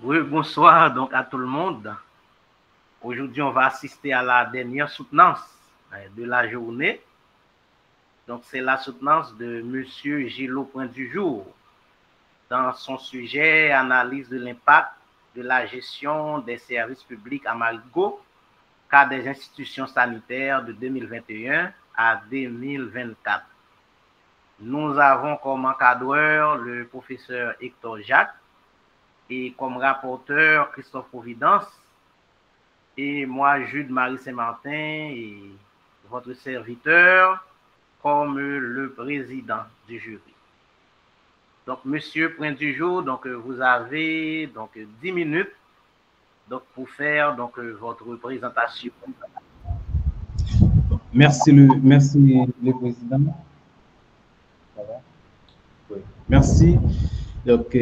Oui, bonsoir donc à tout le monde. Aujourd'hui, on va assister à la dernière soutenance de la journée. Donc, c'est la soutenance de Monsieur Gilot Point du jour dans son sujet analyse de l'impact de la gestion des services publics à Marigot, cas des institutions sanitaires de 2021 à 2024. Nous avons comme encadreur le professeur Hector Jacques et comme rapporteur Christophe Providence et moi, Jude Marie Saint-Martin et votre serviteur comme le président du jury. Donc, monsieur Point du jour, donc vous avez donc 10 minutes donc pour faire donc votre présentation. Merci le président. Merci. Donc,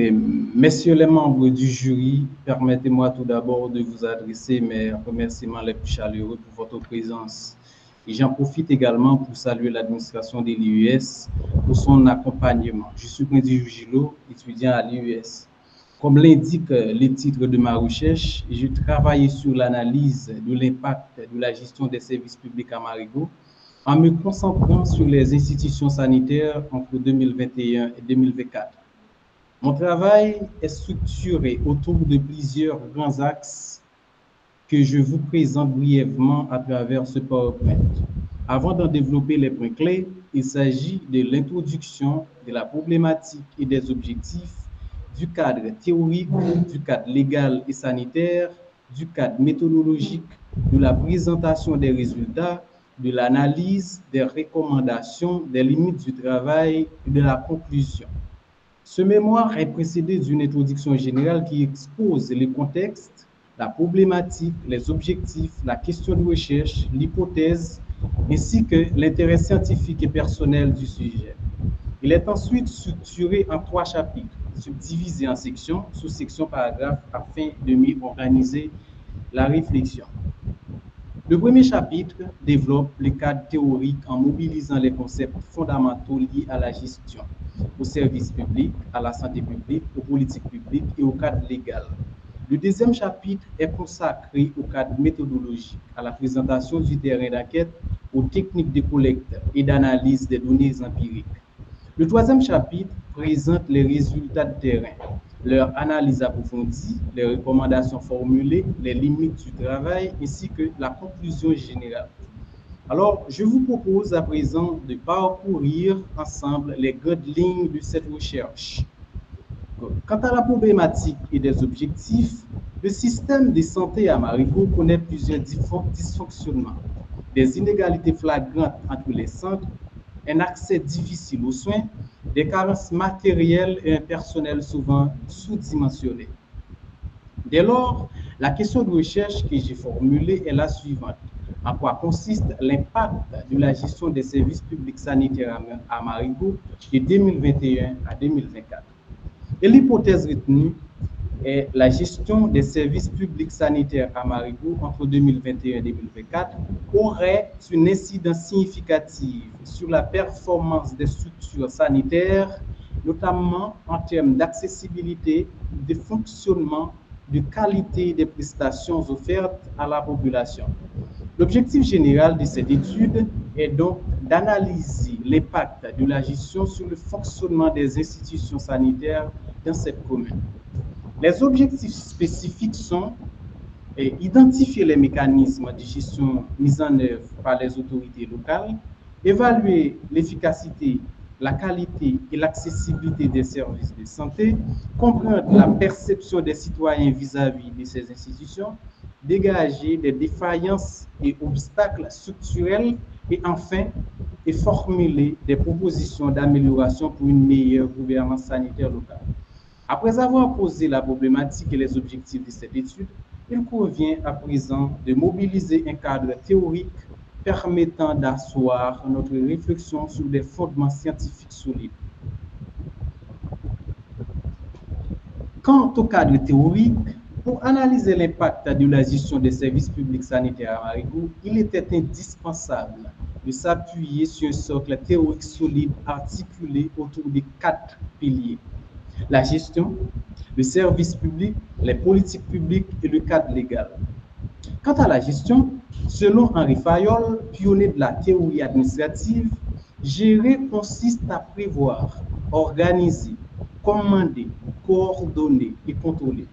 messieurs les membres du jury, permettez-moi tout d'abord de vous adresser mes remerciements les plus chaleureux pour votre présence. Et j'en profite également pour saluer l'administration de l'IUS pour son accompagnement. Je suis Président Gilot, étudiant à l'IUS. Comme l'indique le titre de ma recherche, je travaille sur l'analyse de l'impact de la gestion des services publics à Marigot en me concentrant sur les institutions sanitaires entre 2021 et 2024. Mon travail est structuré autour de plusieurs grands axes que je vous présente brièvement à travers ce PowerPoint. Avant d'en développer les points clés, il s'agit de l'introduction de la problématique et des objectifs, du cadre théorique, du cadre légal et sanitaire, du cadre méthodologique, de la présentation des résultats, de l'analyse, des recommandations, des limites du travail et de la conclusion. Ce mémoire est précédé d'une introduction générale qui expose le contexte, la problématique, les objectifs, la question de recherche, l'hypothèse, ainsi que l'intérêt scientifique et personnel du sujet. Il est ensuite structuré en 3 chapitres, subdivisés en sections, sous-sections, paragraphes, afin de mieux organiser la réflexion. Le premier chapitre développe le cadre théorique en mobilisant les concepts fondamentaux liés à la gestion, au service public, à la santé publique, aux politiques publiques et au cadre légal. Le deuxième chapitre est consacré au cadre méthodologique, à la présentation du terrain d'enquête, aux techniques de collecte et d'analyse des données empiriques. Le troisième chapitre présente les résultats de terrain, leur analyse approfondie, les recommandations formulées, les limites du travail, ainsi que la conclusion générale. Alors, je vous propose à présent de parcourir ensemble les grandes lignes de cette recherche. Quant à la problématique et des objectifs, le système de santé à Marigot connaît plusieurs dysfonctionnements, des inégalités flagrantes entre les centres, un accès difficile aux soins, des carences matérielles et un personnel souvent sous-dimensionné. Dès lors, la question de recherche que j'ai formulée est la suivante. En quoi consiste l'impact de la gestion des services publics sanitaires à Marigot de 2021 à 2024? Et l'hypothèse retenue est la gestion des services publics sanitaires à Marigot entre 2021 et 2024 aurait une incidence significative sur la performance des structures sanitaires, notamment en termes d'accessibilité, de fonctionnement, de qualité des prestations offertes à la population. L'objectif général de cette étude est donc d'analyser l'impact de la gestion sur le fonctionnement des institutions sanitaires dans cette commune. Les objectifs spécifiques sont identifier les mécanismes de gestion mis en œuvre par les autorités locales, évaluer l'efficacité, la qualité et l'accessibilité des services de santé, comprendre la perception des citoyens vis-à-vis de ces institutions, dégager des défaillances et obstacles structurels et enfin, formuler des propositions d'amélioration pour une meilleure gouvernance sanitaire locale. Après avoir posé la problématique et les objectifs de cette étude, il convient à présent de mobiliser un cadre théorique permettant d'asseoir notre réflexion sur des fondements scientifiques solides. Quant au cadre théorique, pour analyser l'impact de la gestion des services publics sanitaires à Marigot, il était indispensable de s'appuyer sur un socle théorique solide articulé autour de 4 piliers. La gestion, le service public, les politiques publiques et le cadre légal. Quant à la gestion, selon Henri Fayol, pionnier de la théorie administrative, gérer consiste à prévoir, organiser, commander, coordonner et contrôler.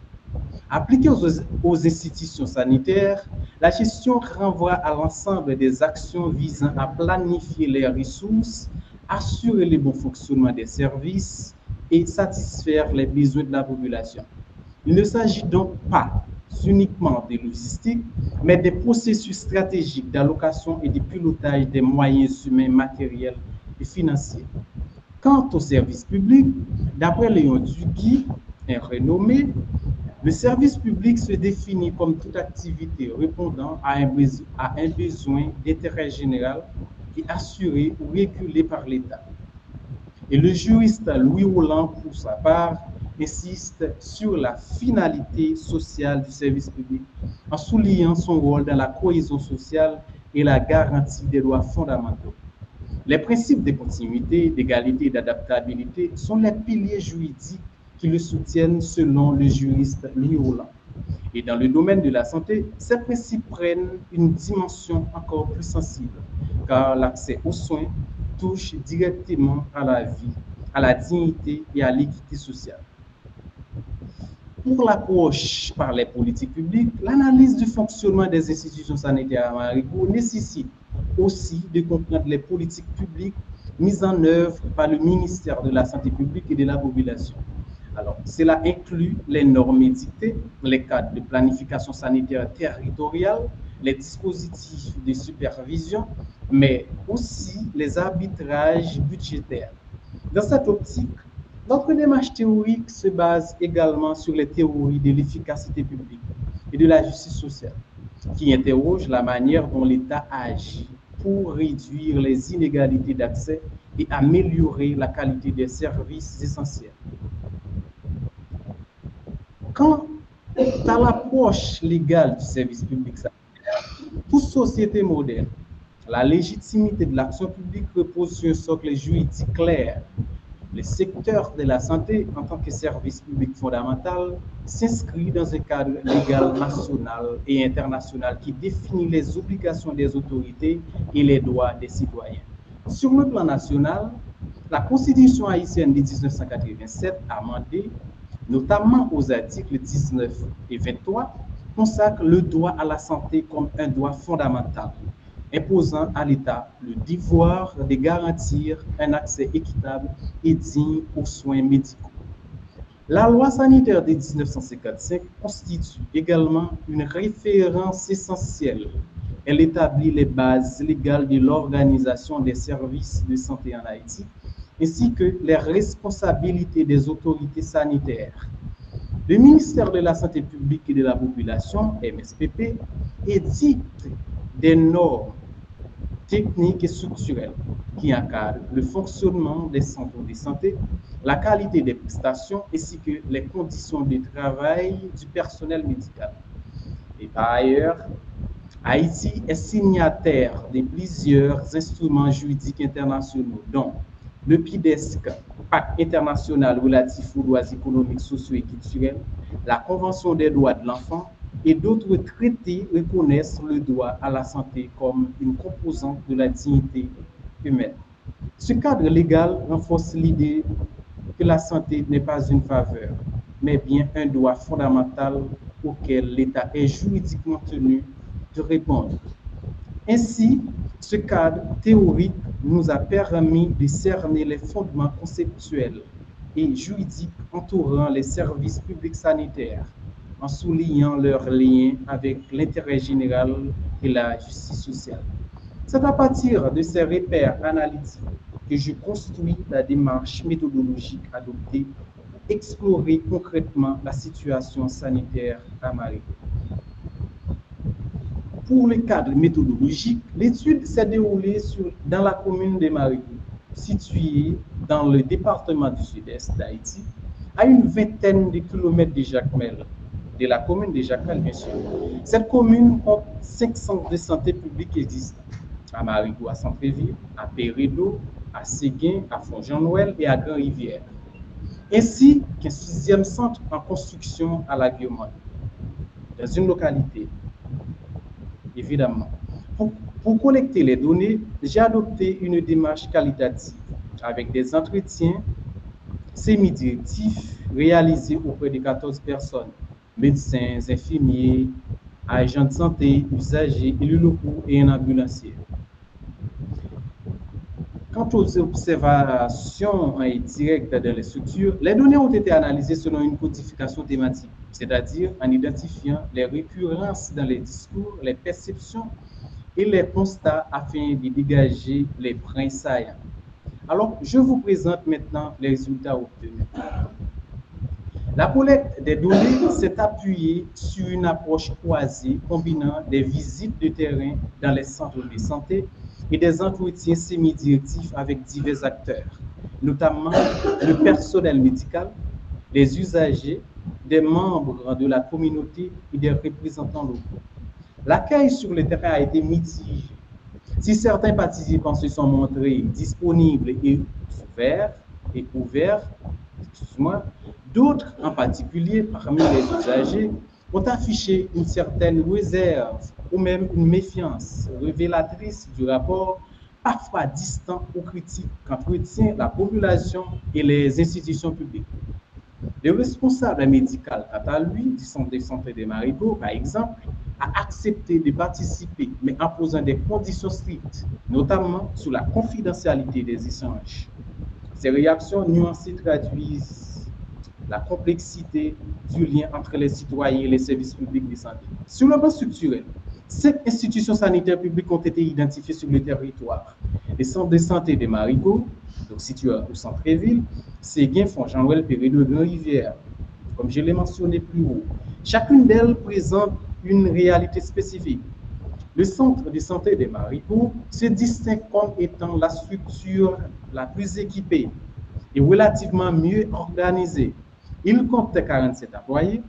Appliquée aux institutions sanitaires, la gestion renvoie à l'ensemble des actions visant à planifier les ressources, assurer le bon fonctionnement des services et satisfaire les besoins de la population. Il ne s'agit donc pas uniquement de logistique, mais des processus stratégiques d'allocation et de pilotage des moyens humains, matériels et financiers. Quant au service public, d'après Léon Duguy, un renommé, le service public se définit comme toute activité répondant à un besoin d'intérêt général et assuré ou régulé par l'État. Et le juriste Louis Roland, pour sa part, insiste sur la finalité sociale du service public en soulignant son rôle dans la cohésion sociale et la garantie des droits fondamentaux. Les principes de continuité, d'égalité et d'adaptabilité sont les piliers juridiques qui le soutiennent selon le juriste Louis Roland. Et dans le domaine de la santé, ces principes prennent une dimension encore plus sensible, car l'accès aux soins touche directement à la vie, à la dignité et à l'équité sociale. Pour l'approche par les politiques publiques, l'analyse du fonctionnement des institutions sanitaires à Marigot nécessite aussi de comprendre les politiques publiques mises en œuvre par le ministère de la Santé publique et de la population. Alors, cela inclut les normes édictées, les cadres de planification sanitaire territoriale, les dispositifs de supervision, mais aussi les arbitrages budgétaires. Dans cette optique, notre démarche théorique se base également sur les théories de l'efficacité publique et de la justice sociale, qui interrogent la manière dont l'État agit pour réduire les inégalités d'accès et améliorer la qualité des services essentiels. Quant à l'approche légale du service public sanitaire, toute société moderne, la légitimité de l'action publique repose sur un socle juridique clair. Le secteur de la santé, en tant que service public fondamental, s'inscrit dans un cadre légal national et international qui définit les obligations des autorités et les droits des citoyens. Sur le plan national, la Constitution haïtienne de 1987, amendée, notamment aux articles 19 et 23, consacre le droit à la santé comme un droit fondamental, imposant à l'État le devoir de garantir un accès équitable et digne aux soins médicaux. La loi sanitaire de 1955 constitue également une référence essentielle. Elle établit les bases légales de l'organisation des services de santé en Haïti, ainsi que les responsabilités des autorités sanitaires. Le ministère de la Santé publique et de la Population, MSPP, édicte des normes techniques et structurelles qui encadrent le fonctionnement des centres de santé, la qualité des prestations ainsi que les conditions de travail du personnel médical. Et par ailleurs, Haïti est signataire de plusieurs instruments juridiques internationaux, dont le PIDESC, Pacte international relatif aux droits économiques, sociaux et culturels, la Convention des droits de l'enfant et d'autres traités reconnaissent le droit à la santé comme une composante de la dignité humaine. Ce cadre légal renforce l'idée que la santé n'est pas une faveur, mais bien un droit fondamental auquel l'État est juridiquement tenu de répondre. Ainsi, ce cadre théorique nous a permis de cerner les fondements conceptuels et juridiques entourant les services publics sanitaires, en soulignant leur lien avec l'intérêt général et la justice sociale. C'est à partir de ces repères analytiques que je construis la démarche méthodologique adoptée pour explorer concrètement la situation sanitaire à Marigot. Pour le cadre méthodologique, l'étude s'est déroulée dans la commune de Marigot, située dans le département du sud-est d'Haïti, à une vingtaine de kilomètres de Jacmel, de la commune de Jacmel, bien sûr. Cette commune compte 5 centres de santé publics existants, à Marigot, à Centreville, à Pérédo, à Séguin, à Font-Jean-Noël et à Grand-Rivière. ainsi qu'un 6e centre en construction à la Guillaume, dans une localité. Évidemment. Pour collecter les données, j'ai adopté une démarche qualitative avec des entretiens semi-directifs réalisés auprès de 14 personnes, médecins, infirmiers, agents de santé, usagers, élus locaux et un ambulancier. Quant aux observations directes dans les structures, les données ont été analysées selon une codification thématique, c'est-à-dire en identifiant les récurrences dans les discours, les perceptions et les constats afin de dégager les points saillants. Alors, je vous présente maintenant les résultats obtenus. La collecte des données s'est appuyée sur une approche croisée combinant des visites de terrain dans les centres de santé et des entretiens semi-directifs avec divers acteurs, notamment le personnel médical, les usagers, des membres de la communauté et des représentants locaux. L'accueil sur le terrain a été mitigé. Si certains participants se sont montrés disponibles et ouverts, d'autres, en particulier parmi les usagers, ont affiché une certaine réserve ou même une méfiance révélatrice du rapport parfois distant ou critique qu'entretient la population et les institutions publiques. Le responsable médical, quant à lui, du centre de santé de Marigot, par exemple, a accepté de participer, mais en posant des conditions strictes, notamment sur la confidentialité des échanges. Ces réactions nuancées traduisent la complexité du lien entre les citoyens et les services publics de santé. Sur le plan structurel, 5 institutions sanitaires publiques ont été identifiées sur le territoire. Les centres de santé de Marigot, donc situés au centre-ville, Séguin, Font-Jean-Nouvel, Pérédo, Grand-Rivière, comme je l'ai mentionné plus haut. Chacune d'elles présente une réalité spécifique. Le centre de santé de Marigot se distingue comme étant la structure la plus équipée et relativement mieux organisée. Il compte 47 employés,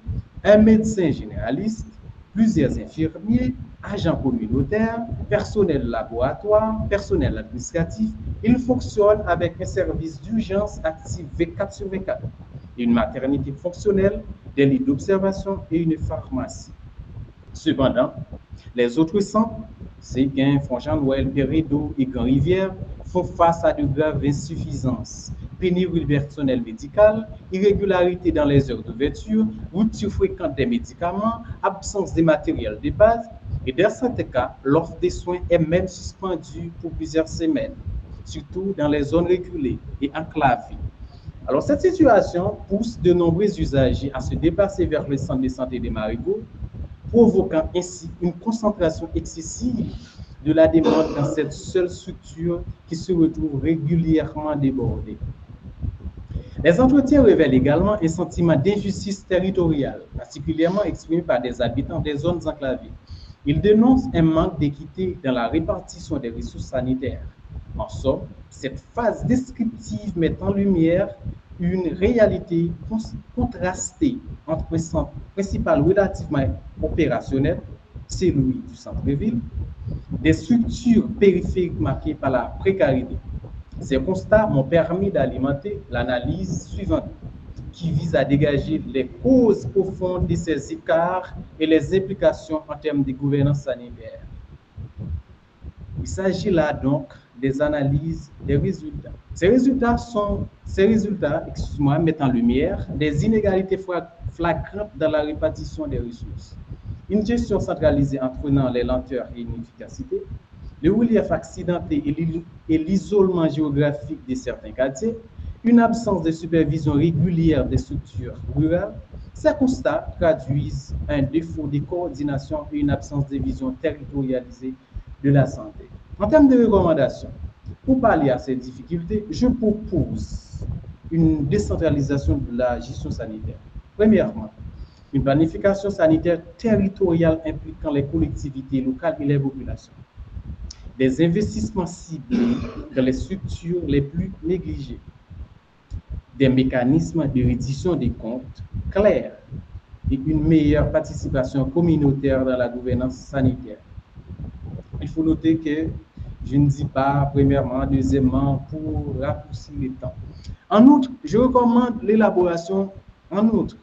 un médecin généraliste, plusieurs infirmiers, agents communautaires, personnel laboratoire, personnel administratif. Il fonctionne avec un service d'urgence actif 24 sur 24, une maternité fonctionnelle, des lits d'observation et une pharmacie. Cependant, les autres centres, Séguin, Font-Jean-Nouvel, Pérédo et Grand-Rivière, font face à de graves insuffisances, pénurie de personnel médical, irrégularité dans les heures d'ouverture, rupture fréquente des médicaments, absence de matériel de base, et dans certains cas, l'offre des soins est même suspendue pour plusieurs semaines, surtout dans les zones reculées et enclavées. Alors, cette situation pousse de nombreux usagers à se déplacer vers le centre de santé de Marigot, provoquant ainsi une concentration excessive de la demande dans cette seule structure qui se retrouve régulièrement débordée. Les entretiens révèlent également un sentiment d'injustice territoriale, particulièrement exprimé par des habitants des zones enclavées. Ils dénoncent un manque d'équité dans la répartition des ressources sanitaires. En somme, cette phase descriptive met en lumière une réalité contrastée entre un centre principal relativement opérationnel, celui du centre-ville, des structures périphériques marquées par la précarité. Ces constats m'ont permis d'alimenter l'analyse suivante, qui vise à dégager les causes profondes de ces écarts et les implications en termes de gouvernance sanitaire. Il s'agit là donc des analyses des résultats. Ces résultats mettent en lumière des inégalités flagrantes dans la répartition des ressources. Une gestion centralisée entraînant les lenteurs et l'inefficacité, le relief accidenté et l'isolement géographique de certains quartiers, une absence de supervision régulière des structures rurales. Ces constats traduisent un défaut de coordination et une absence de vision territorialisée de la santé. En termes de recommandations, pour pallier à ces difficultés, je propose une décentralisation de la gestion sanitaire. Premièrement, une planification sanitaire territoriale impliquant les collectivités locales et les populations. Des investissements ciblés dans les structures les plus négligées. Des mécanismes de reddition des comptes clairs et une meilleure participation communautaire dans la gouvernance sanitaire. Il faut noter que je ne dis pas premièrement, deuxièmement, pour raccourcir le temps. En outre, je recommande l'élaboration en outre.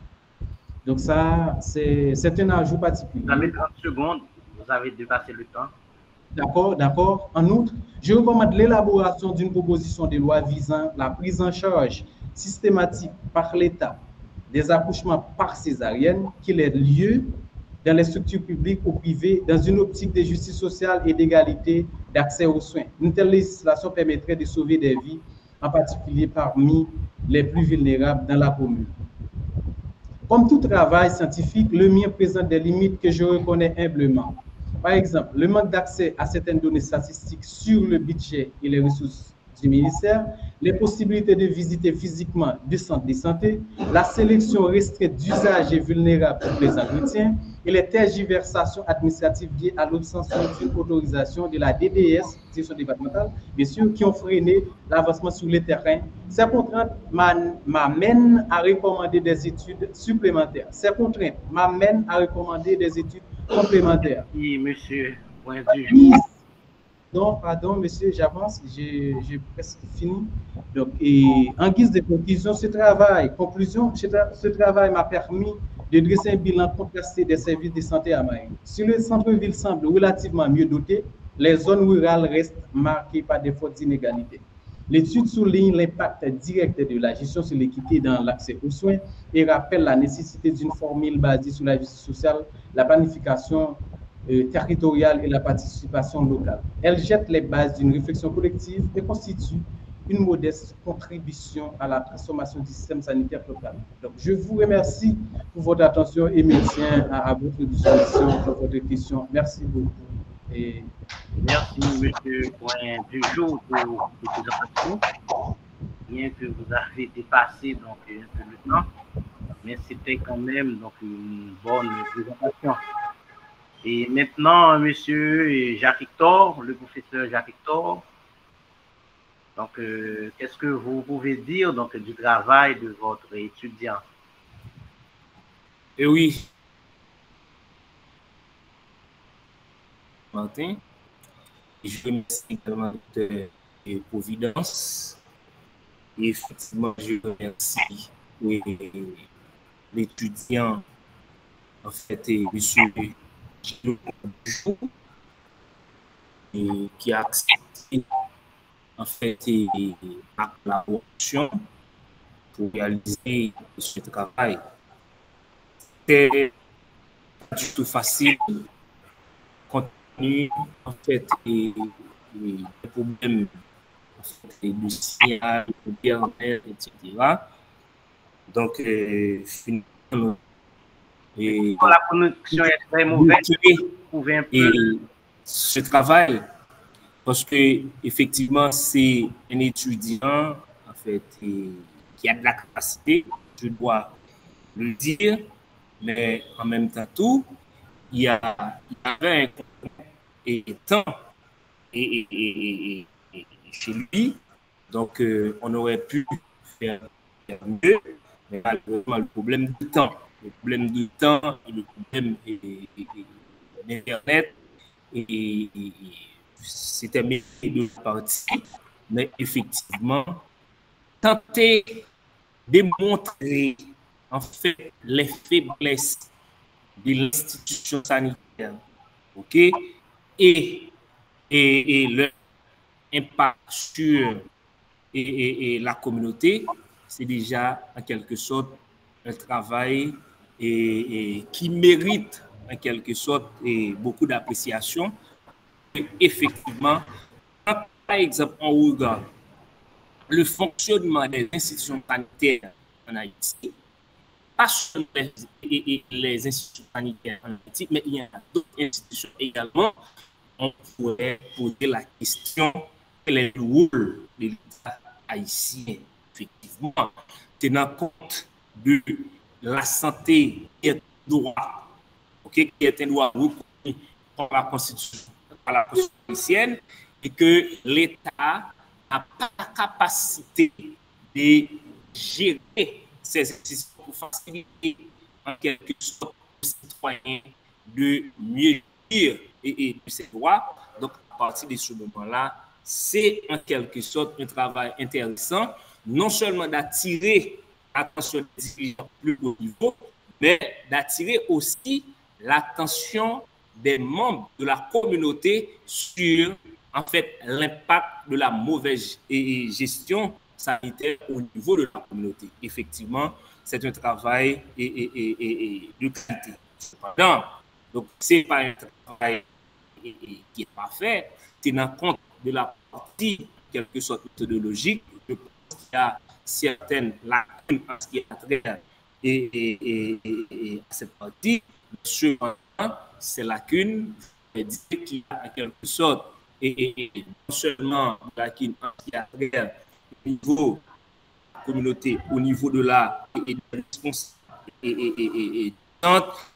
Donc ça, c'est un ajout particulier. Vous avez 30 secondes, vous avez dépassé le temps. D'accord, d'accord. En outre, je recommande l'élaboration d'une proposition de loi visant la prise en charge systématique par l'État des accouchements par césarienne qu'il ait lieu dans les structures publiques ou privées dans une optique de justice sociale et d'égalité d'accès aux soins. Une telle législation permettrait de sauver des vies, en particulier parmi les plus vulnérables dans la commune. Comme tout travail scientifique, le mien présente des limites que je reconnais humblement. Par exemple, le manque d'accès à certaines données statistiques sur le budget et les ressources du ministère, les possibilités de visiter physiquement des centres de santé, la sélection restreinte d'usagers vulnérables pour les entretiens et les tergiversations administratives liées à l'obtention d'une autorisation de la DDS, direction départementale, bien sûr, qui ont freiné l'avancement sur le terrain. Ces contraintes m'amènent à recommander des études supplémentaires. Ces contraintes m'amènent à recommander des études complémentaires. Oui, monsieur, point du jour. Non, pardon, monsieur, j'avance, j'ai presque fini. Donc, et en guise de conclusion, ce travail m'a permis de dresser un bilan contrasté des services de santé à Maï. Si le centre-ville semble relativement mieux doté, les zones rurales restent marquées par des fortes inégalités. L'étude souligne l'impact direct de la gestion sur l'équité dans l'accès aux soins et rappelle la nécessité d'une formule basée sur la justice sociale, la planification territoriale et la participation locale. Elle jette les bases d'une réflexion collective et constitue une modeste contribution à la transformation du système sanitaire local. Donc, je vous remercie pour votre attention et me tiens à votre disposition pour votre question. Merci beaucoup. Et... Merci, monsieur Point du jour, pour cette présentation. Bien que vous avez dépassé donc, un peu le temps, mais c'était quand même donc, une bonne présentation. Et maintenant, monsieur Jacques-Victor, le professeur Jacques-Victor, donc, qu'est-ce que vous pouvez dire donc, du travail de votre étudiant? Eh oui, Martin, je remercie également de Providence. Et effectivement, je remercie l'étudiant, en fait, monsieur Gilles, qui a accepté en fait ma collaboration pour réaliser ce travail. C'était pas du tout facile compte tenu en fait des problèmes de signal, de etc. Donc finalement la connexion est très mauvaise. Et ce travail, parce que effectivement c'est un étudiant en fait qui a de la capacité, je dois le dire, mais en même temps tout, il y avait un temps et chez lui, donc on aurait pu faire mieux, mais malheureusement le problème du temps et le problème d'Internet et c'était mieux de partir, mais effectivement tenter de montrer en fait les faiblesses de l'institution sanitaire, ok, et le impact sur la communauté, c'est déjà en quelque sorte un travail qui mérite en quelque sorte beaucoup d'appréciation. Effectivement, par exemple, on regarde le fonctionnement des institutions sanitaires en Haïti, pas seulement les institutions sanitaires en Haïti, mais il y a d'autres institutions également. On pourrait poser la question quel est le rôle de l'État haïtien, effectivement, tenant compte de la santé qui est un droit, okay, qui est un droit reconnu par la Constitution haïtienne, et que l'État n'a pas la capacité de gérer ces institutions pour faciliter en quelque sorte aux citoyens de mieux dire et de ses droits. Donc, à partir de ce moment-là, c'est en quelque sorte un travail intéressant non seulement d'attirer l'attention des dirigeants plus haut niveau, mais d'attirer aussi l'attention des membres de la communauté sur, en fait, l'impact de la mauvaise gestion sanitaire au niveau de la communauté. Effectivement, c'est un travail de qualité. Cependant, donc, ce n'est pas un travail qui est parfait, tenant compte de la partie, en quelque sorte, méthodologique. Je pense qu'il y a certaines lacunes en ce qui a trait à cette partie. Cependant, ces lacunes, je vais dire qu'il y a en quelque sorte, non seulement des lacunes en ce qui a trait au niveau de la communauté, au niveau de la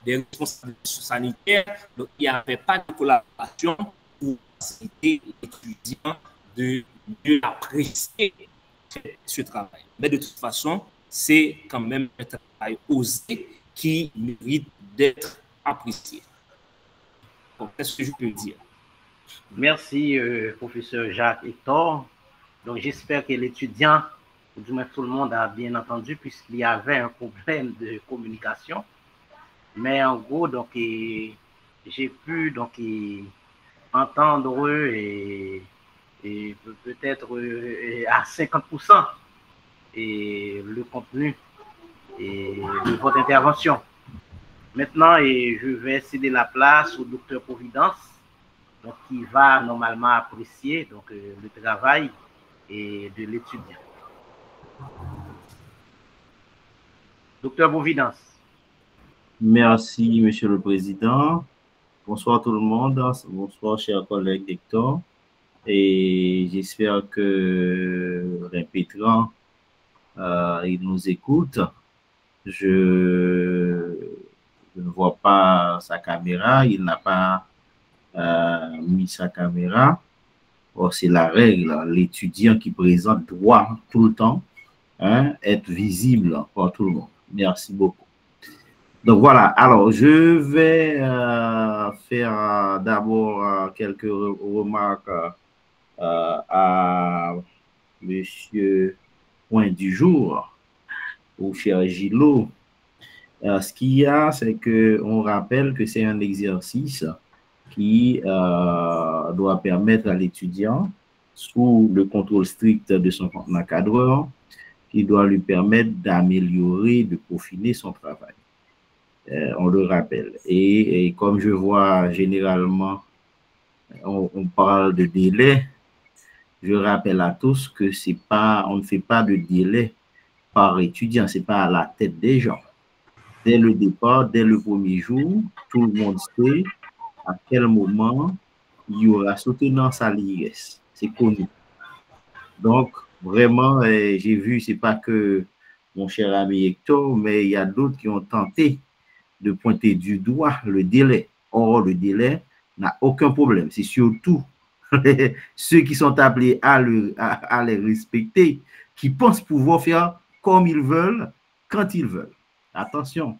des responsables sanitaires, donc il n'y avait pas de collaboration pour faciliter l'étudiant de mieux apprécier ce travail. Mais de toute façon, c'est quand même un travail osé qui mérite d'être apprécié. Qu'est-ce que je peux dire? Merci, professeur Jacques Hector. Donc, j'espère que l'étudiant, ou du moins tout le monde a bien entendu, puisqu'il y avait un problème de communication. Mais en gros, donc, j'ai pu donc, entendre et peut-être à 50% et le contenu de votre intervention. Maintenant, je vais céder la place au docteur Providence, donc, qui va normalement apprécier donc, le travail de l'étudiant. Docteur Providence. Merci, Monsieur le Président. Bonsoir tout le monde. Bonsoir, chers collègues Hector. Et j'espère que l'impétrant, il nous écoute. Je ne vois pas sa caméra. Il n'a pas mis sa caméra. Or, c'est la règle. L'étudiant qui présente doit tout le temps être visible par tout le monde. Merci beaucoup. Donc voilà, alors je vais faire d'abord quelques remarques à Monsieur Point du Jour, ou cher Gilo. Ce qu'il y a, c'est qu'on rappelle que c'est un exercice qui doit permettre à l'étudiant, sous le contrôle strict de son encadreur, qui doit lui permettre d'améliorer, de peaufiner son travail. On le rappelle. Et comme je vois généralement, on parle de délai, je rappelle à tous que on ne fait pas de délai par étudiant, c'est pas à la tête des gens. Dès le départ, dès le premier jour, tout le monde sait à quel moment il y aura soutenance à l'IS. C'est connu. Donc, vraiment, j'ai vu, c'est pas que mon cher ami Hector, mais il y a d'autres qui ont tenté de pointer du doigt le délai. Or, le délai n'a aucun problème. C'est surtout ceux qui sont appelés à les respecter, qui pensent pouvoir faire comme ils veulent, quand ils veulent. Attention,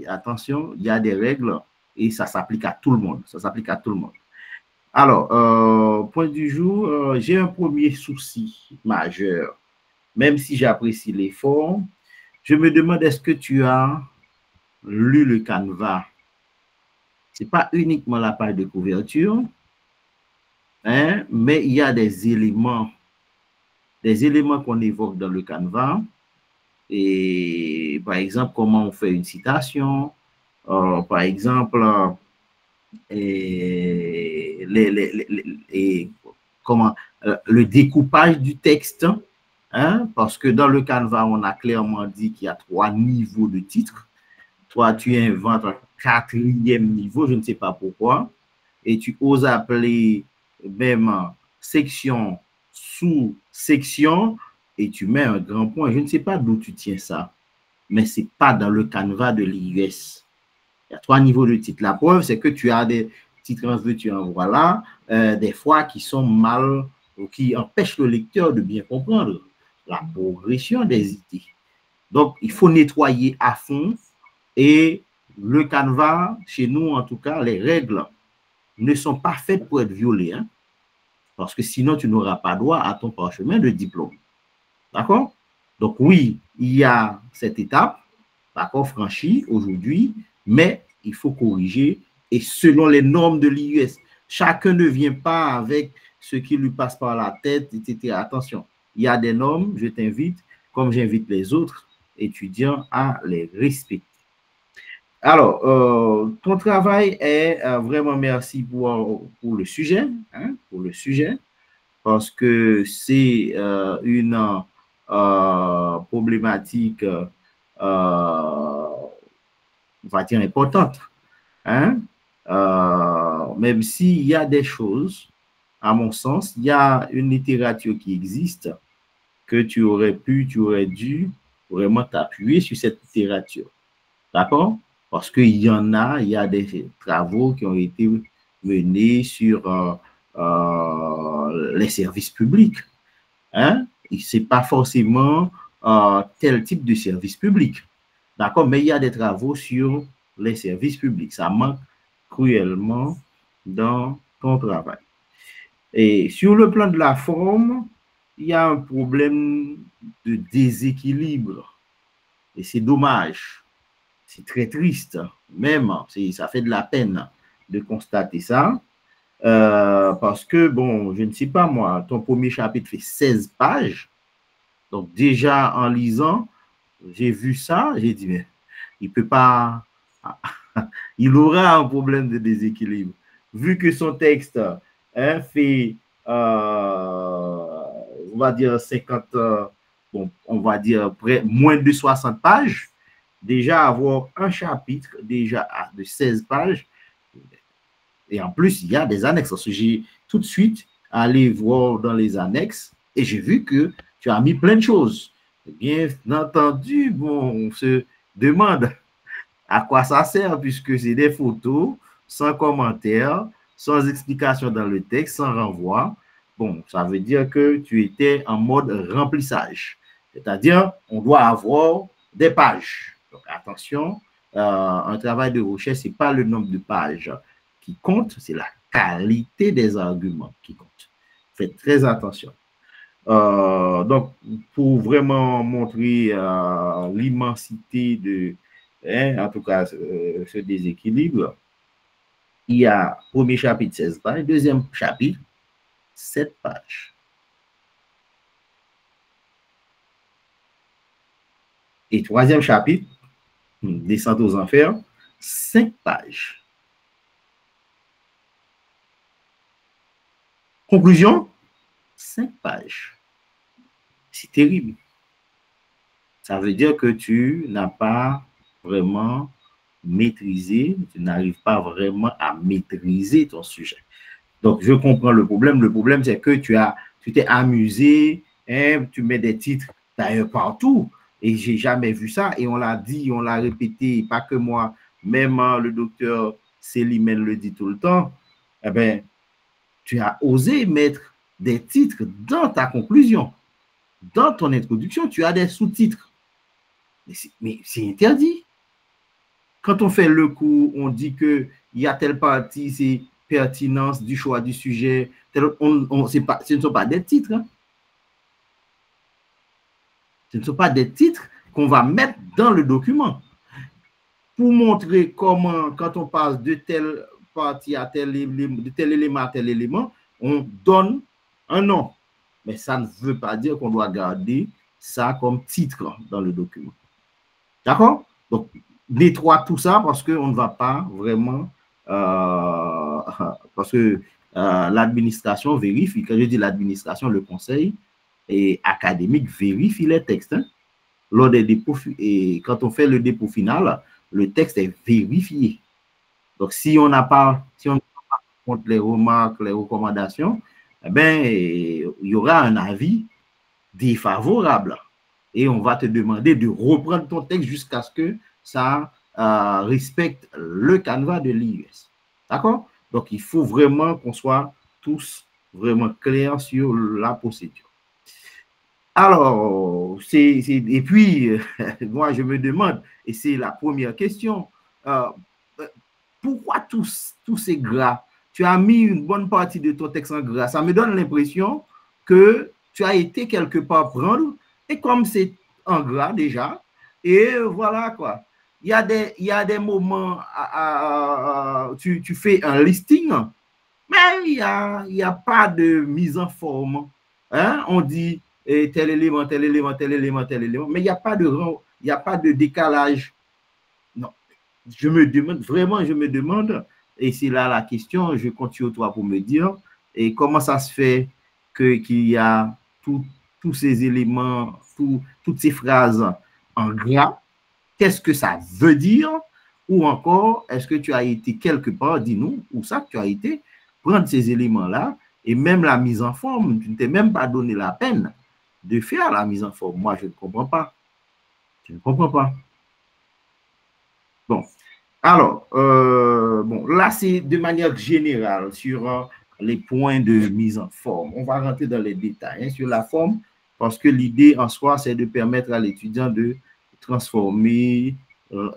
attention, il y a des règles et ça s'applique à tout le monde. Ça s'applique à tout le monde. Alors, point du jour, j'ai un premier souci majeur. Même si j'apprécie l'effort, je me demande, est-ce que tu as lu le canevas? Ce n'est pas uniquement la page de couverture, hein, mais il y a des éléments qu'on évoque dans le canevas. Et par exemple, comment on fait une citation, par exemple, le découpage du texte, hein, parce que dans le canevas, on a clairement dit qu'il y a 3 niveaux de titres. Toi, tu inventes un 4e niveau, je ne sais pas pourquoi, et tu oses appeler même section sous section, et tu mets un grand point. Je ne sais pas d'où tu tiens ça, mais ce n'est pas dans le canevas de l'IUS. Il y a 3 niveaux de titres. La preuve, c'est que tu as des titres en veux, tu en voilà, des fois qui sont mal, ou qui empêchent le lecteur de bien comprendre la progression des idées. Donc, il faut nettoyer à fond. Et le canevas, chez nous en tout cas, les règles ne sont pas faites pour être violées, hein, parce que sinon tu n'auras pas droit à ton parchemin de diplôme. D'accord? Donc oui, il y a cette étape, d'accord, franchie aujourd'hui, mais il faut corriger et selon les normes de l'IUS. Chacun ne vient pas avec ce qui lui passe par la tête, etc. Attention, il y a des normes, je t'invite, comme j'invite les autres étudiants à les respecter. Alors, ton travail est vraiment merci pour le sujet, hein, parce que c'est une problématique, on va dire, importante, hein, même s'il y a des choses, à mon sens, il y a une littérature qui existe que tu aurais dû vraiment t'appuyer sur cette littérature. D'accord? Parce qu'il y en a, il y a des travaux qui ont été menés sur les services publics. Hein? Ce n'est pas forcément tel type de service public. D'accord? Mais il y a des travaux sur les services publics. Ça manque cruellement dans ton travail. Et sur le plan de la forme, il y a un problème de déséquilibre. Et c'est dommage. C'est très triste. Même, ça fait de la peine de constater ça. Parce que, bon, je ne sais pas moi, ton premier chapitre fait 16 pages. Donc, déjà, en lisant, j'ai vu ça, j'ai dit, mais il ne peut pas... il aura un problème de déséquilibre. Vu que son texte fait, on va dire, 50, bon, on va dire moins de 60 pages, déjà avoir un chapitre déjà de 16 pages, et en plus, il y a des annexes. Parce que j'ai tout de suite allé voir dans les annexes et j'ai vu que tu as mis plein de choses. Bien entendu, bon, on se demande à quoi ça sert puisque c'est des photos sans commentaire, sans explication dans le texte, sans renvoi. Bon, ça veut dire que tu étais en mode remplissage. C'est-à-dire, on doit avoir des pages. Donc, attention, un travail de recherche, ce n'est pas le nombre de pages qui compte, c'est la qualité des arguments qui compte. Faites très attention. Donc, pour vraiment montrer l'immensité de, en tout cas, ce déséquilibre, il y a premier chapitre 16 pages, deuxième chapitre 7 pages. Et troisième chapitre, descente aux enfers, 5 pages. Conclusion, 5 pages. C'est terrible. Ça veut dire que tu n'as pas vraiment maîtrisé, tu n'arrives pas vraiment à maîtriser ton sujet. Donc, je comprends le problème. Le problème, c'est que tu t'es amusé, hein, tu mets des titres d'ailleurs partout. Et je n'ai jamais vu ça. Et on l'a dit, on l'a répété, pas que moi, même le docteur Célimène le dit tout le temps. Eh bien, tu as osé mettre des titres dans ta conclusion. Dans ton introduction, tu as des sous-titres. Mais c'est interdit. Quand on fait le cours, on dit qu'il y a telle partie, c'est pertinence du choix du sujet. Ce ne sont pas des titres. Hein. Ce ne sont pas des titres qu'on va mettre dans le document. Pour montrer comment, quand on passe de telle partie à tel élément à tel élément, on donne un nom. Mais ça ne veut pas dire qu'on doit garder ça comme titre dans le document. D'accord? Donc, nettoie tout ça parce qu'on ne va pas vraiment... parce que l'administration vérifie, quand je dis l'administration, le conseil et académique vérifie les textes. Hein? Lors des dépôts, et quand on fait le dépôt final, le texte est vérifié. Donc, si on n'a pas compte les remarques, les recommandations, eh bien, il y aura un avis défavorable. Et on va te demander de reprendre ton texte jusqu'à ce que ça respecte le canevas de l'IUS. D'accord? Donc, il faut vraiment qu'on soit tous vraiment clairs sur la procédure. Alors, et puis, moi, je me demande, et c'est la première question, pourquoi tous ces gras? Tu as mis une bonne partie de ton texte en gras. Ça me donne l'impression que tu as été quelque part prendre Et comme c'est en gras déjà, et voilà quoi. Il y a des moments, tu fais un listing, mais il y a pas de mise en forme. Hein? On dit tel élément, tel élément, tel élément, tel élément, mais il n'y a pas de décalage. Non. Je me demande, vraiment, je me demande, et c'est là la question, je compte sur toi pour me dire, et comment ça se fait qu'il y a tous ces éléments, toutes ces phrases en gras, qu'est-ce que ça veut dire, ou encore, est-ce que tu as été quelque part, dis-nous, où ça que tu as été, prendre ces éléments-là, et même la mise en forme, tu ne t'es même pas donné la peine de faire la mise en forme. Moi, je ne comprends pas. Je ne comprends pas. Bon. Alors, bon, là, c'est de manière générale sur les points de mise en forme. On va rentrer dans les détails sur la forme, parce que l'idée en soi, c'est de permettre à l'étudiant de transformer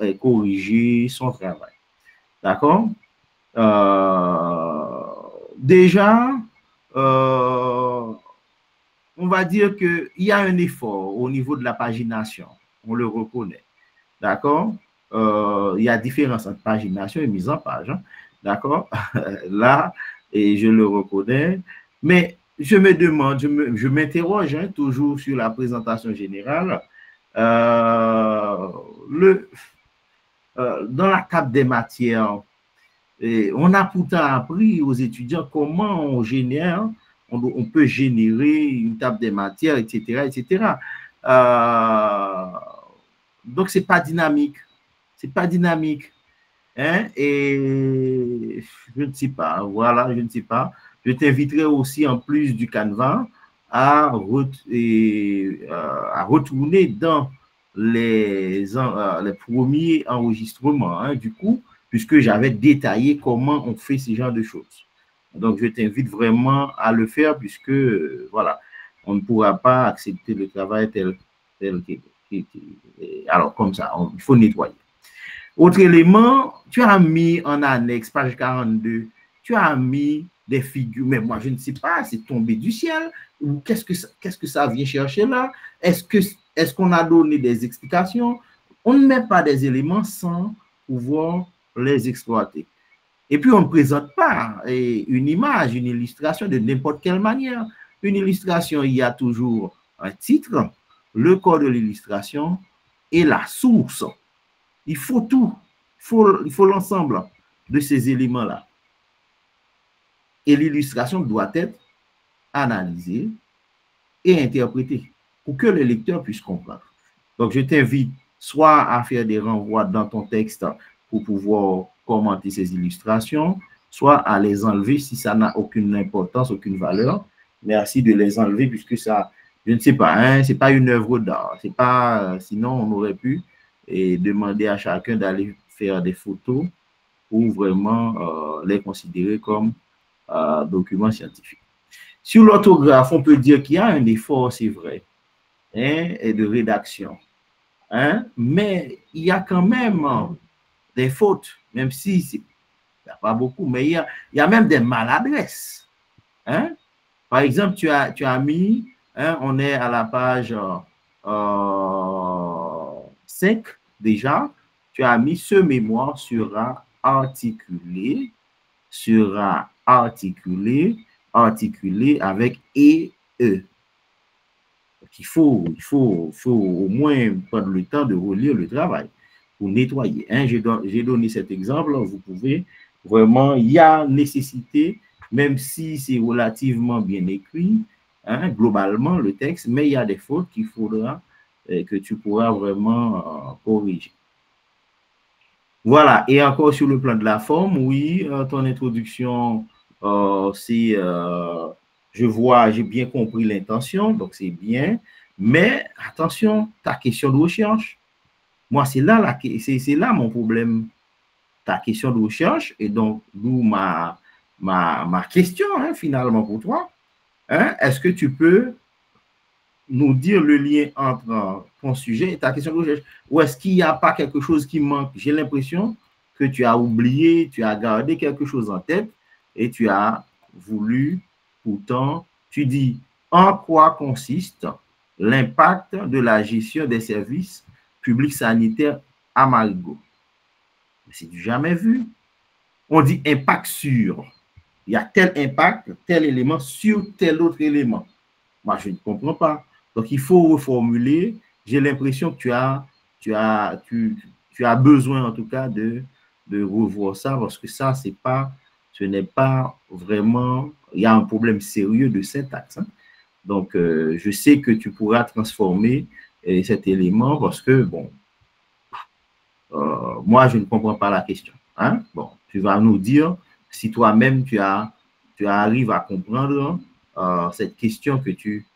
et corriger son travail. D'accord? Déjà, on va dire qu'il y a un effort au niveau de la pagination. On le reconnaît. D'accord? Il y a différence entre pagination et mise en page. Hein? D'accord? Là, et je le reconnais. Mais je me demande, je m'interroge hein, toujours sur la présentation générale. Dans la table des matières, on a pourtant appris aux étudiants comment on génère, on peut générer une table des matières, etc., etc. Donc, ce n'est pas dynamique. C'est pas dynamique. Hein? Et je ne sais pas. Voilà, je ne sais pas. Je t'inviterai aussi, en plus du Canva, à retourner dans les premiers enregistrements, hein, du coup, puisque j'avais détaillé comment on fait ce genre de choses. Donc, je t'invite vraiment à le faire, puisque, voilà, on ne pourra pas accepter le travail tel qu'il est. Alors, comme ça, il faut nettoyer. Autre élément, tu as mis en annexe, page 42, tu as mis des figures, mais moi, je ne sais pas, c'est tombé du ciel, ou qu'est-ce que ça vient chercher là? Est-ce qu'on a donné des explications? On ne met pas des éléments sans pouvoir les exploiter. Et puis, on ne présente pas une image, une illustration de n'importe quelle manière. Une illustration, il y a toujours un titre, le corps de l'illustration et la source. Il faut tout, il faut l'ensemble de ces éléments-là. Et l'illustration doit être analysée et interprétée pour que le lecteur puisse comprendre. Donc, je t'invite soit à faire des renvois dans ton texte pour pouvoir commenter ces illustrations, soit à les enlever si ça n'a aucune importance, aucune valeur. Merci de les enlever puisque ça, je ne sais pas, hein, ce n'est pas une œuvre d'art. C'est pas, sinon, on aurait pu et demander à chacun d'aller faire des photos ou vraiment les considérer comme documents scientifiques. Sur l'orthographe, on peut dire qu'il y a un effort, c'est vrai, hein, et de rédaction. Hein, mais il y a quand même des fautes, même si il n'y a pas beaucoup, mais il y a même des maladresses. Hein? Par exemple, tu as mis, hein, on est à la page 5 déjà, tu as mis ce mémoire sera articulé avec et e. Donc, il faut au moins prendre le temps de relire le travail pour nettoyer. Hein? J'ai donné cet exemple, vous pouvez vraiment, il y a nécessité, même si c'est relativement bien écrit, hein, globalement le texte, mais il y a des fautes qu'il faudra que tu pourras vraiment corriger. Voilà, et encore sur le plan de la forme, oui, ton introduction, c'est, je vois, j'ai bien compris l'intention, donc c'est bien, mais attention, ta question de recherche, moi, c'est là mon problème, ta question de recherche, et donc, d'où ma question, hein, finalement, pour toi, hein, est-ce que tu peux nous dire le lien entre ton sujet et ta question de recherche, ou est-ce qu'il n'y a pas quelque chose qui manque? J'ai l'impression que tu as oublié, tu as gardé quelque chose en tête et tu as voulu, pourtant, tu dis en quoi consiste l'impact de la gestion des services publics sanitaires à Marigot. C'est du jamais vu. On dit impact sur. Il y a tel impact, tel élément sur tel autre élément. Moi, je ne comprends pas. Donc, il faut reformuler. J'ai l'impression que tu as besoin, en tout cas, de revoir ça, parce que ça, ce n'est pas vraiment... Il y a un problème sérieux de syntaxe. Hein. Donc, je sais que tu pourras transformer cet élément, parce que, bon, moi, je ne comprends pas la question. Hein? Bon, tu vas nous dire si toi-même, tu arrives à comprendre cette question que tu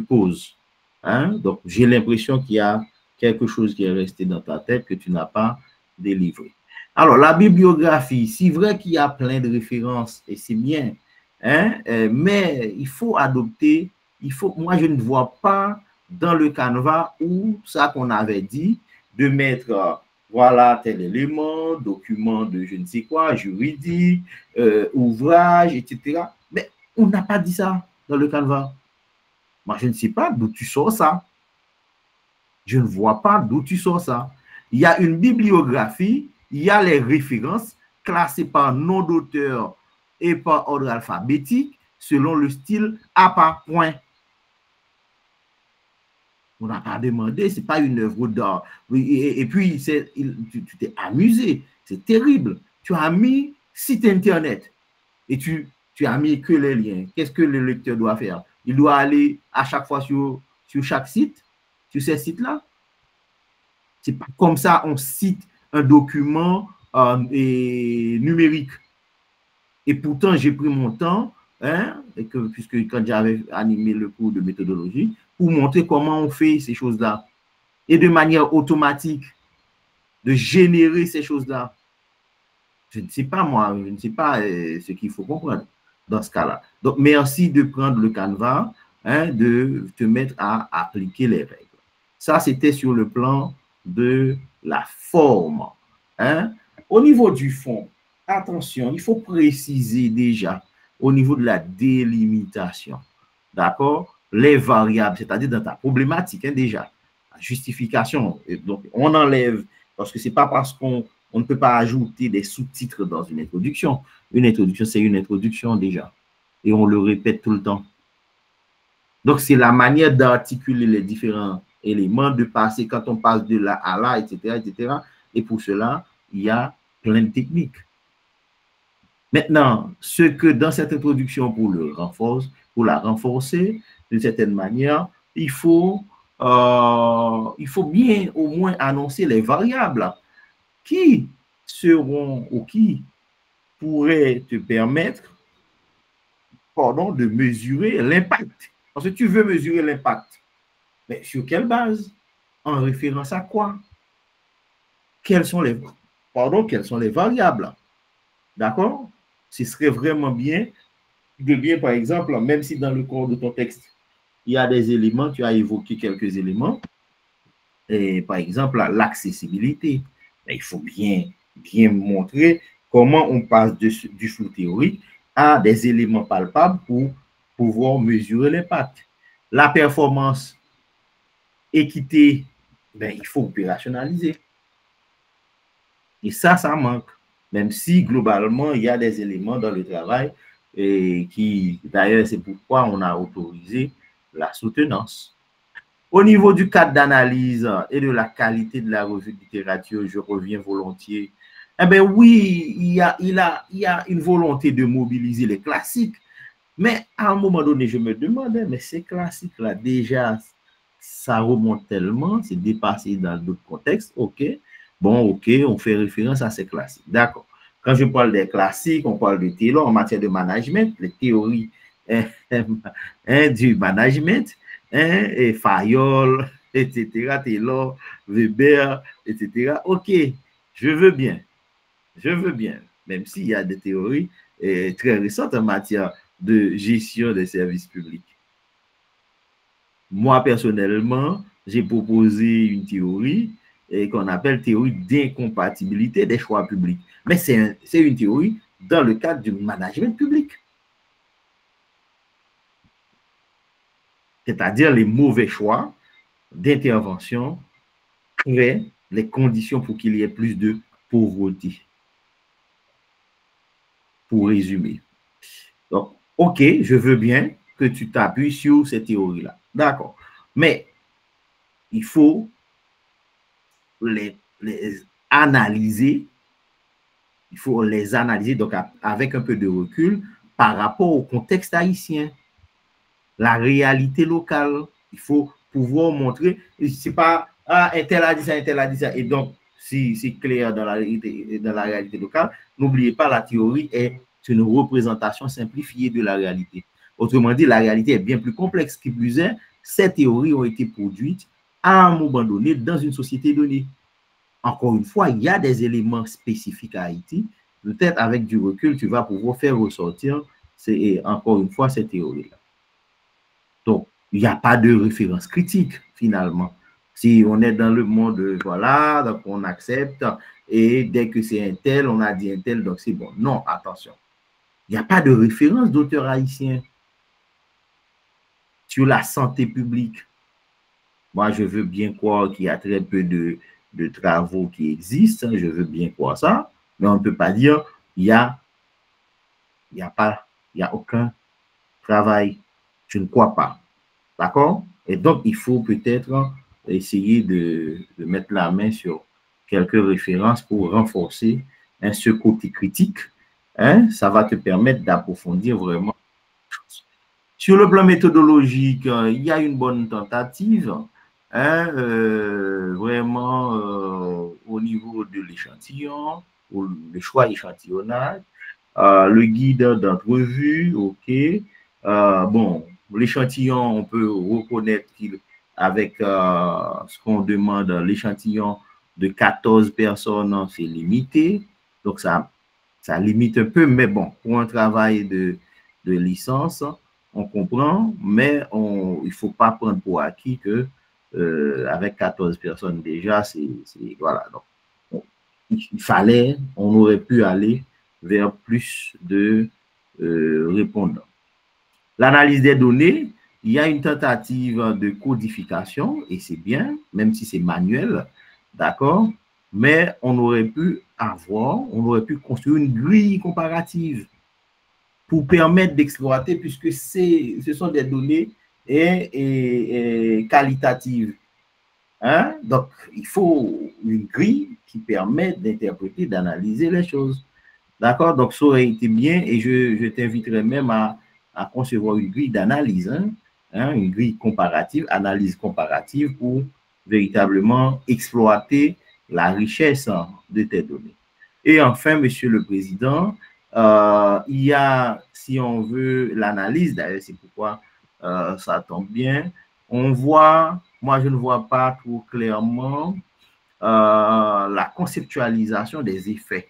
poses. Hein? Donc, j'ai l'impression qu'il y a quelque chose qui est resté dans ta tête que tu n'as pas délivré. Alors, la bibliographie, c'est vrai qu'il y a plein de références et c'est bien, hein? Mais il faut adopter, moi, je ne vois pas dans le Canva où ça qu'on avait dit de mettre... voilà tel élément, document de je ne sais quoi, juridique, ouvrage, etc. Mais on n'a pas dit ça dans le Canva. Moi, je ne sais pas d'où tu sors ça. Je ne vois pas d'où tu sors ça. Il y a une bibliographie, il y a les références classées par nom d'auteur et par ordre alphabétique selon le style à part point. On n'a pas demandé, ce n'est pas une œuvre d'art. Et puis, tu t'es amusé, c'est terrible. Tu as mis site internet et tu as mis que les liens. Qu'est-ce que le lecteur doit faire? Il doit aller à chaque fois sur chaque site, sur ces sites-là. C'est pas comme ça on cite un document numérique. Et pourtant, j'ai pris mon temps, hein, puisque quand j'avais animé le cours de méthodologie, pour montrer comment on fait ces choses-là. Et de manière automatique, de générer ces choses-là. Je ne sais pas, moi, je ne sais pas ce qu'il faut comprendre dans ce cas-là. Donc, merci de prendre le Canva, hein, de te mettre à appliquer les règles. Ça, c'était sur le plan de la forme. Hein. Au niveau du fond, attention, il faut préciser déjà au niveau de la délimitation. D'accord? Les variables, c'est-à-dire dans ta problématique, hein, déjà. La justification. Donc, on enlève, parce que ce n'est pas parce qu'on ne peut pas ajouter des sous-titres dans une introduction. Une introduction, c'est une introduction déjà. Et on le répète tout le temps. Donc, c'est la manière d'articuler les différents éléments, de passer quand on passe de là à là, etc., etc. Et pour cela, il y a plein de techniques. Maintenant, ce que dans cette introduction, pour la renforcer, d'une certaine manière, il faut bien au moins annoncer les variables qui seront ou qui pourraient te permettre, pardon, de mesurer l'impact. Parce que tu veux mesurer l'impact. Mais sur quelle base? En référence à quoi? Quelles sont les variables? D'accord? Ce serait vraiment bien de bien, par exemple, même si dans le corps de ton texte, il y a des éléments, tu as évoqué quelques éléments, et par exemple, l'accessibilité. Il faut bien montrer comment on passe du flou théorique à des éléments palpables pour pouvoir mesurer l'impact. La performance, équité, il faut opérationnaliser. Et ça manque. Même si, globalement, il y a des éléments dans le travail et qui, d'ailleurs, c'est pourquoi on a autorisé la soutenance. Au niveau du cadre d'analyse et de la qualité de la revue de littérature, je reviens volontiers. Eh bien, oui, il y a une volonté de mobiliser les classiques, mais à un moment donné, je me demandais, mais ces classiques-là, déjà, ça remonte tellement, c'est dépassé dans d'autres contextes, ok. Bon, ok, on fait référence à ces classiques. D'accord. Quand je parle des classiques, on parle de Taylor en matière de management, les théories du management, et Fayol, etc., Taylor, Weber, etc. Ok, je veux bien, même s'il y a des théories très récentes en matière de gestion des services publics. Moi, personnellement, j'ai proposé une théorie qu'on appelle théorie d'incompatibilité des choix publics. Mais c'est une théorie dans le cadre du management public. c'est-à-dire les mauvais choix d'intervention créent les conditions pour qu'il y ait plus de pauvreté. Pour résumer. Donc, OK, je veux bien que tu t'appuies sur ces théories-là. D'accord. Mais il faut les analyser. Il faut les analyser donc avec un peu de recul par rapport au contexte haïtien, la réalité locale. Il faut pouvoir montrer, c'est pas un tel a dit ça, un tel a dit ça, et donc si c'est clair dans la réalité locale, n'oubliez pas, la théorie est une représentation simplifiée de la réalité. Autrement dit, la réalité est bien plus complexe. Qui plus est, ces théories ont été produites à un moment donné dans une société donnée. Encore une fois, il y a des éléments spécifiques à Haïti. Peut-être avec du recul, tu vas pouvoir faire ressortir, encore une fois, ces théories-là. Donc, il n'y a pas de référence critique, finalement. Si on est dans le monde, voilà, donc on accepte, et dès que c'est un tel, on a dit un tel, donc c'est bon. Non, attention. Il n'y a pas de référence d'auteur haïtien sur la santé publique. Moi, je veux bien croire qu'il y a très peu de travaux qui existent, je veux bien croire ça, mais on ne peut pas dire il y a aucun travail. Je ne crois pas. D'accord? Et donc, il faut peut-être essayer de mettre la main sur quelques références pour renforcer ce côté critique. Ça va te permettre d'approfondir vraiment. Sur le plan méthodologique, il y a une bonne tentative, vraiment au niveau de l'échantillon, le choix échantillonnage, le guide d'entrevue, OK. Bon, l'échantillon, on peut reconnaître qu'avec ce qu'on demande, l'échantillon de 14 personnes, c'est limité. Donc, ça limite un peu, mais bon, pour un travail de licence, on comprend, mais il ne faut pas prendre pour acquis que avec 14 personnes déjà, voilà. Donc, on aurait pu aller vers plus de répondants. L'analyse des données, il y a une tentative de codification, et c'est bien, même si c'est manuel, d'accord, mais on aurait pu construire une grille comparative pour permettre d'exploiter, puisque ce sont des données qualitatives. Donc, il faut une grille qui permet d'interpréter, d'analyser les choses. D'accord? Donc, ça aurait été bien, et je t'inviterai même à concevoir une grille d'analyse, une grille comparative, analyse comparative pour véritablement exploiter la richesse de tes données. Et enfin, Monsieur le Président, il y a, si on veut, l'analyse, d'ailleurs, c'est pourquoi ça tombe bien, on voit, moi je ne vois pas trop clairement la conceptualisation des effets.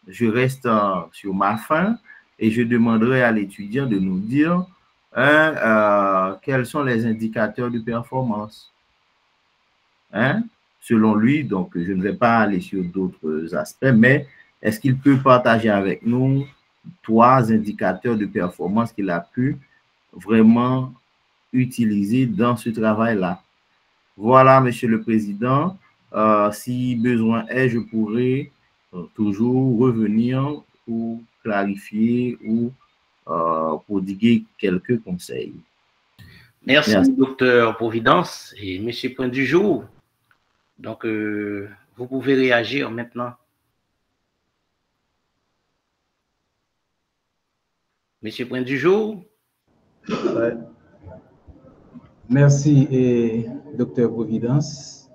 Je reste sur ma faim et je demanderai à l'étudiant de nous dire quels sont les indicateurs de performance. Selon lui, donc je ne vais pas aller sur d'autres aspects, mais est-ce qu'il peut partager avec nous 3 indicateurs de performance qu'il a pu vraiment utiliser dans ce travail-là? Voilà, Monsieur le Président. Si besoin est, je pourrais toujours revenir pour clarifier ou prodiguer quelques conseils. Merci, docteur Providence et Monsieur Point du Jour. Donc, vous pouvez réagir maintenant. Monsieur Point du Jour. Ouais. Merci, docteur Providence.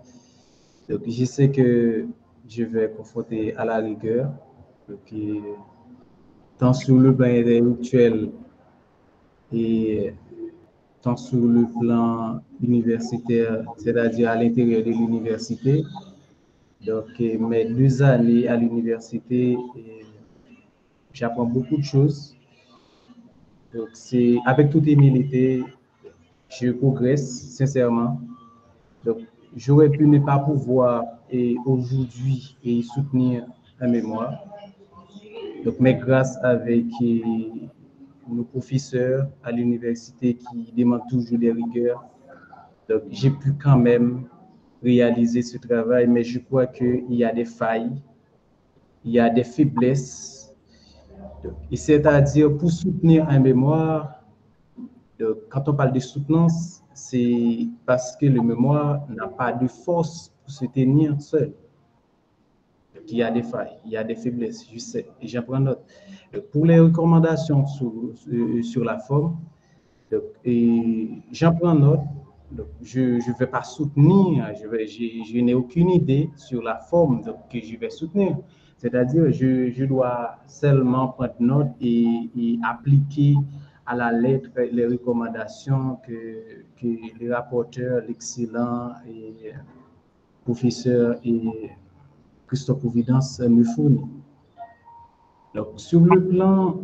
Donc, je sais que je vais confronter à la rigueur, tant sur le plan intellectuel et tant sur le plan universitaire, c'est-à-dire à l'intérieur de l'université. Donc, mes 2 années à l'université, j'apprends beaucoup de choses. Donc, c'est avec toute humilité, je progresse sincèrement. Donc, j'aurais pu ne pas pouvoir aujourd'hui soutenir un mémoire. Donc, mais grâce avec nos professeurs à l'université qui demandent toujours des rigueurs. Donc, j'ai pu quand même réaliser ce travail, mais je crois qu'il y a des failles, il y a des faiblesses. Et c'est-à-dire, pour soutenir un mémoire, quand on parle de soutenance, c'est parce que le mémoire n'a pas de force pour se tenir seul. Donc, il y a des failles, il y a des faiblesses, je sais, et j'en prends note. Pour les recommandations sur la forme, j'en prends note. Donc, je ne vais pas soutenir, je n'ai aucune idée sur la forme que je vais soutenir. C'est-à-dire, je dois seulement prendre note et appliquer à la lettre les recommandations que les rapporteurs, l'excellent et professeur et Christophe Providence me fournit. Donc, sur le plan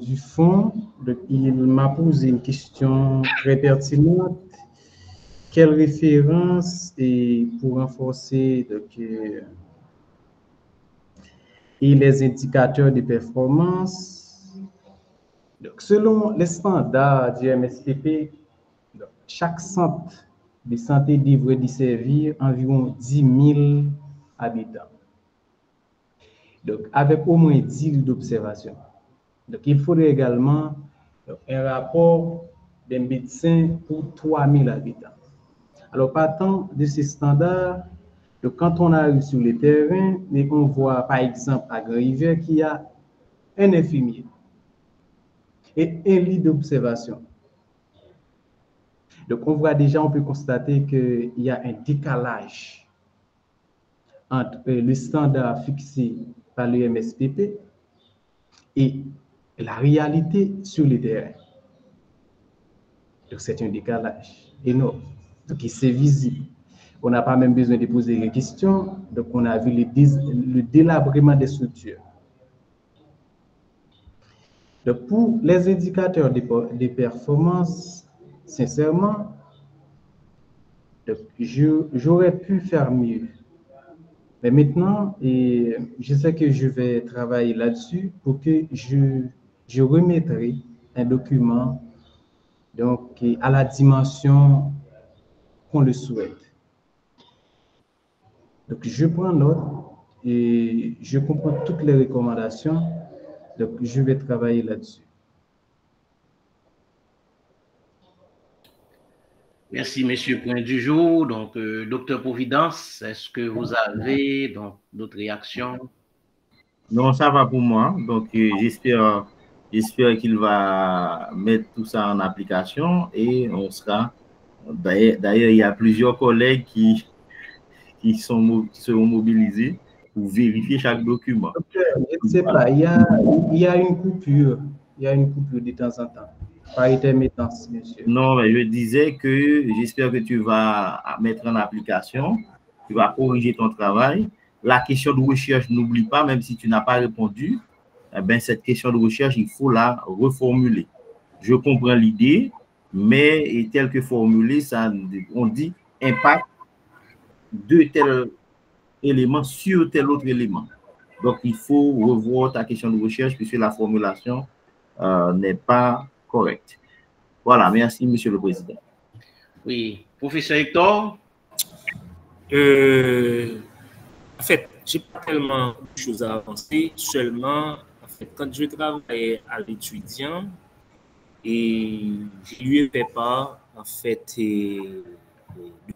du fond, il m'a posé une question très pertinente. Quelle référence et pour renforcer et les indicateurs de performance? Donc, selon les standards du MSPP, chaque centre de santé devrait desservir environ 10 000 habitants. Donc, avec au moins 10 lieux d'observation. Donc, il faudrait également un rapport des médecins pour 3 000 habitants. Alors, partant de ces standards, donc quand on arrive sur le terrain, et on voit par exemple à Grand-Rivière qu'il y a un infirmier et un lit d'observation. Donc, on voit déjà, on peut constater qu'il y a un décalage entre le standard fixé par le MSPP et la réalité sur le terrain. Donc, c'est un décalage énorme. Donc, c'est visible. On n'a pas même besoin de poser des questions. Donc, on a vu le délabrement des structures. Donc, pour les indicateurs de performance, sincèrement, j'aurais pu faire mieux. Mais maintenant, je sais que je vais travailler là-dessus pour que je remettrai un document donc, à la dimension qu'on le souhaite. Donc, je prends note et je comprends toutes les recommandations. Donc, je vais travailler là-dessus. Merci, monsieur. Point du jour. Donc, docteur Providence, est-ce que vous avez donc d'autres réactions? Non, ça va pour moi. Donc, j'espère qu'il va mettre tout ça en application et on sera. D'ailleurs, il y a plusieurs collègues qui seront mobilisés pour vérifier chaque document. Je ne sais pas, il y a une coupure. Il y a une coupure de temps en temps. Par intermittence, monsieur. Non, mais je disais que j'espère que tu vas mettre en application, tu vas corriger ton travail. La question de recherche, n'oublie pas, même si tu n'as pas répondu, eh bien, cette question de recherche, il faut la reformuler. Je comprends l'idée, mais tel que formulé, on dit impact de tel élément sur tel autre élément. Donc, il faut revoir ta question de recherche puisque la formulation n'est pas correcte. Voilà, merci, Monsieur le Président. Oui, professeur Hector? En fait, je n'ai pas tellement de choses à avancer, seulement, en fait, quand je travaillais à l'étudiant, et je lui ai fait part, en fait, de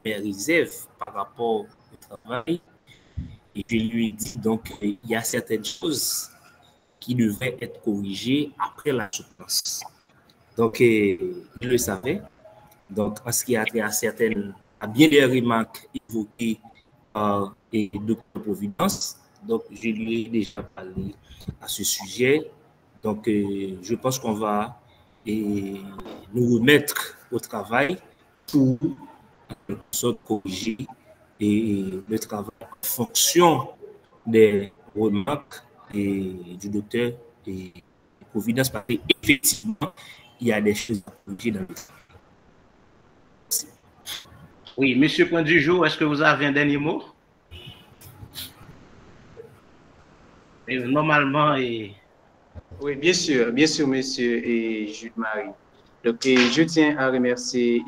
mes réserves par rapport au travail, et je lui ai dit, donc, il y a certaines choses qui devaient être corrigées après la soutenance. Donc, il le savait. Donc, en ce qui a trait à bien des remarques évoquées par Dr. Providence, donc je lui ai déjà parlé à ce sujet. Donc, je pense qu'on va nous remettre au travail pour corriger le travail en fonction des remarques du docteur Providence, parce qu'effectivement, il y a des choses à corriger dans le travail. Oui, monsieur Point du jour, est-ce que vous avez un dernier mot? Et normalement, Oui, bien sûr, monsieur et Jules-Marie. Donc, je tiens à remercier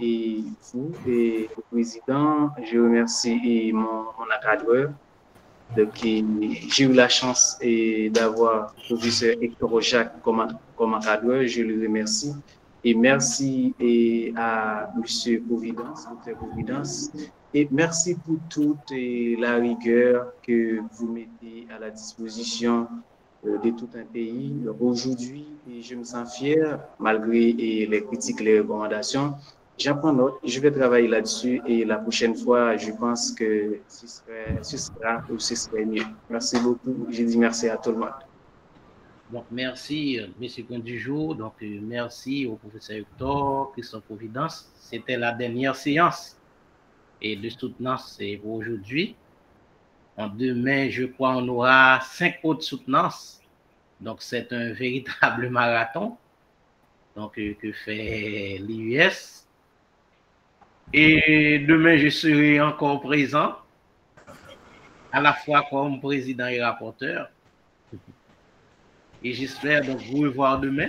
vous et le président. Je remercie mon encadreur. Donc, j'ai eu la chance d'avoir le professeur Hector Jacques comme encadreur. Je le remercie. Et merci à monsieur Providence, Dr. Providence. Et merci pour toute la rigueur que vous mettez à la disposition de tout un pays. Aujourd'hui, je me sens fier, malgré les critiques, les recommandations. J'apprends note, je vais travailler là-dessus et la prochaine fois, je pense que ce serait mieux. Merci beaucoup. Je dis merci à tout le monde. Donc, merci, monsieur Point du jour. Donc, merci au professeur Hector, Christophe Providence. C'était la dernière séance et de soutenance pour aujourd'hui. Demain, je crois, on aura 5 autres soutenances. Donc, c'est un véritable marathon donc, que fait l'IUS. Et demain, je serai encore présent, à la fois comme président et rapporteur. Et j'espère donc vous revoir demain.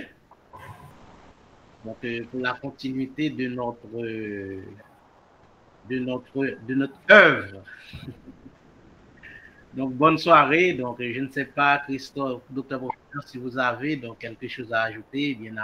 Donc, pour la continuité de notre œuvre. Donc, bonne soirée. Donc, je ne sais pas, Christophe, docteur Professeur, si vous avez donc quelque chose à ajouter, bien